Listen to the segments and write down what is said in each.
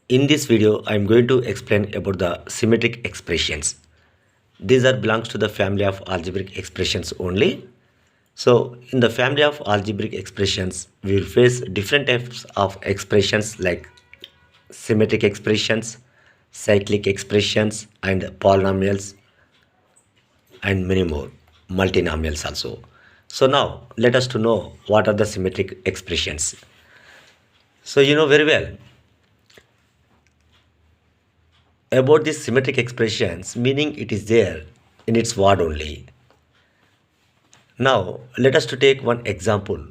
In this video, I am going to explain about the symmetric expressions. These are belongs to the family of algebraic expressions only. So, in the family of algebraic expressions, we will face different types of expressions like symmetric expressions, cyclic expressions, and polynomials, and many more, multinomials also. So now, let us to know what are the symmetric expressions. So you know very well about these symmetric expressions, meaning it is there in its word only. Now let us to take one example.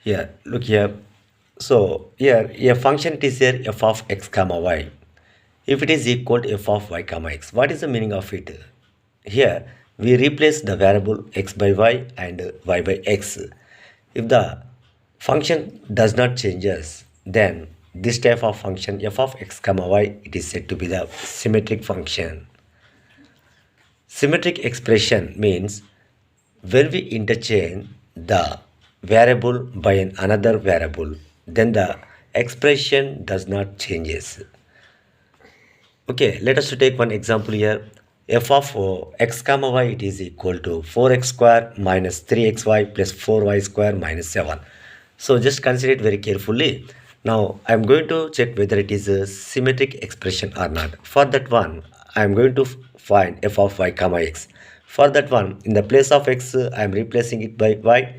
Here, look here. So here a function it is there f of x comma y. If it is equal to f of y comma x, what is the meaning of it? Here we replace the variable x by y and y by x. If the function does not changes, then this type of function f of x comma y, it is said to be the symmetric function. Symmetric expression means when we interchange the variable by another variable, then the expression does not changes. Okay, let us to take one example here. F of x comma y, it is equal to 4x square minus 3xy plus 4y square minus 7. So just consider it very carefully. Now I am going to check whether it is a symmetric expression or not. For that one, I am going to find f of y comma x. For that one, in the place of x, I am replacing it by y,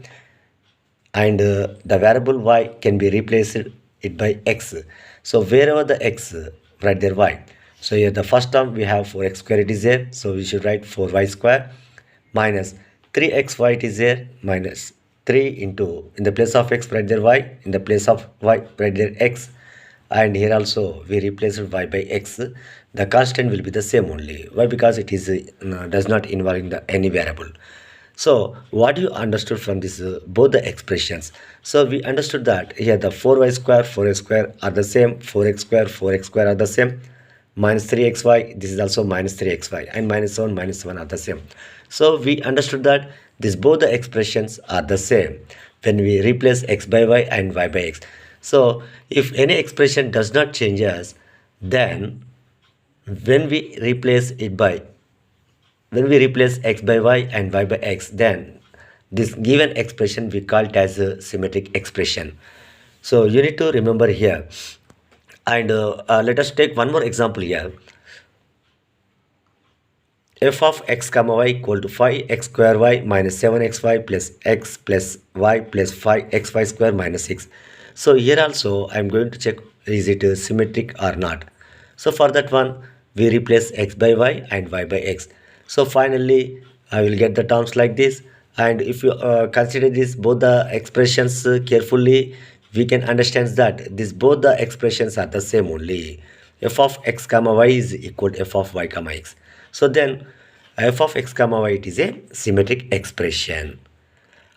and the variable y can be replaced it by x. So wherever the x, write there y. So here the first term we have 4x square, it is there, so we should write 4y square minus 3xy, it is there, minus 3 into, in the place of x write there y, in the place of y write there x, and here also we replace y by x. The constant will be the same only. Why? Because it is does not involve any variable. So what you understood from this both the expressions? So we understood that here the 4y square 4x square are the same, 4x square are the same, minus 3xy, this is also minus 3xy, and minus 7 are the same. So we understood that these both the expressions are the same when we replace x by y and y by x. So if any expression does not changes, then when we replace it by, when we replace x by y and y by x, then this given expression we call it as a symmetric expression. So you need to remember here. And let us take one more example here. F of x comma y equal to 5x square y minus 7xy plus x plus y plus 5xy square minus 6. So here also I am going to check is it symmetric or not. So for that one we replace x by y and y by x. So finally I will get the terms like this. And if you consider this both the expressions carefully, we can understand that this both the expressions are the same only. F of x comma y is equal to f of y comma x. So then f of x comma y, it is a symmetric expression.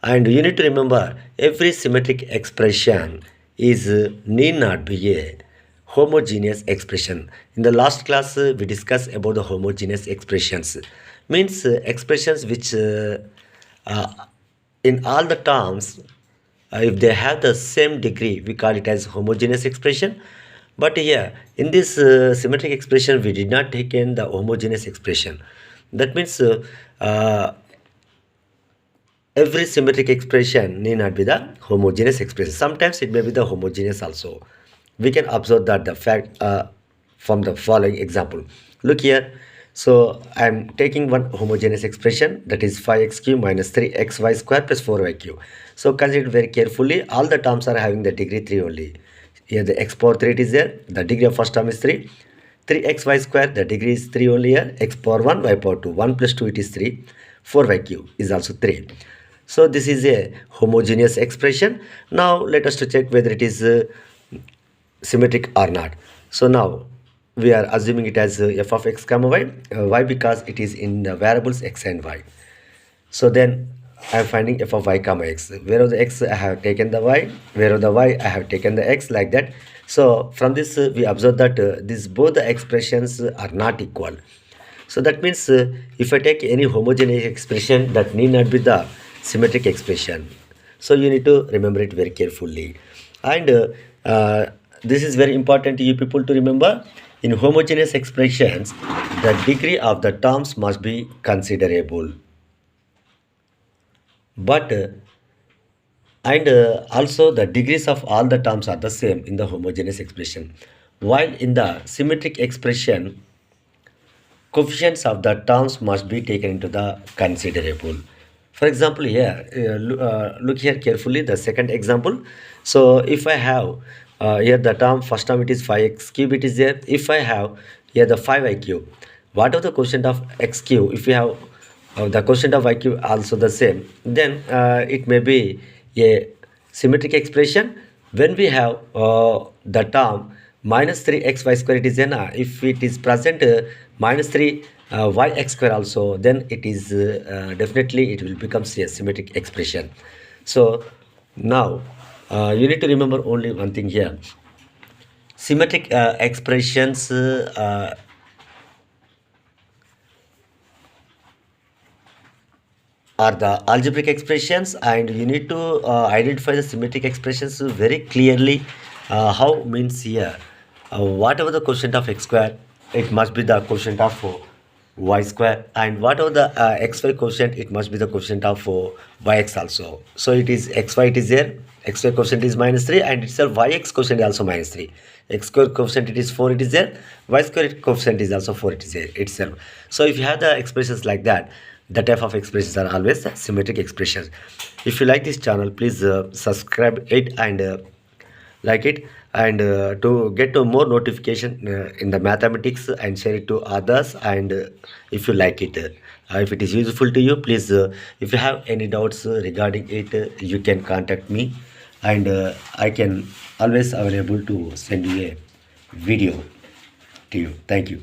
And you need to remember every symmetric expression is need not be a homogeneous expression. In the last class we discussed about the homogeneous expressions. Means expressions which in all the terms, if they have the same degree, we call it as homogeneous expression. But here in this symmetric expression we did not take in the homogeneous expression. That means every symmetric expression need not be the homogeneous expression. Sometimes it may be the homogeneous also. We can observe that the fact from the following example. Look here. So I am taking one homogeneous expression, that is 5x cube minus 3xy square plus 4y cube. So consider it very carefully. All the terms are having the degree 3 only. Here the x power 3 it is there. The degree of first term is 3. 3xy square, the degree is 3 only here. X power 1, y power 2. 1 plus 2 it is 3. 4y cube is also 3. So this is a homogeneous expression. Now let us to check whether it is symmetric or not. So now we are assuming it as f of x comma y. Why? Because it is in the variables x and y. So then I am finding f of y comma x. Wherever the x I have taken the y, wherever the y I have taken the x, like that. So from this we observe that these both the expressions are not equal. So that means if I take any homogeneous expression, that need not be the symmetric expression. So you need to remember it very carefully. And this is very important to you people to remember. In homogeneous expressions, the degree of the terms must be considerable. But and also the degrees of all the terms are the same in the homogeneous expression. While in the symmetric expression, coefficients of the terms must be taken into the considerable. For example, here, look here carefully, the second example. So if I have here the term, first term it is 5x cube, it is there. If I have here the 5y cube, what are the quotient of x cube? If you have the quotient of y cube also the same, then it may be a symmetric expression. When we have the term minus 3xy square, it is n. If it is present minus 3 yx square also, then it is definitely it will become a symmetric expression. So now you need to remember only one thing here. Symmetric expressions are the algebraic expressions, and you need to identify the symmetric expressions very clearly. How means here, whatever the quotient of x square, it must be the quotient of y square, and whatever the xy quotient, it must be the quotient of yx also. So it is xy, it is there, xy quotient is minus 3, and itself yx quotient is also minus 3. X square coefficient it is 4, it is there, y square coefficient is also 4, it is there itself. So if you have the expressions like that, the type of expressions are always symmetric expressions. If you like this channel, please subscribe it and like it, and to get more notification in the mathematics, and share it to others. And if you like it, if it is useful to you, please if you have any doubts regarding it, you can contact me, and I can always available to send you a video to you. Thank you.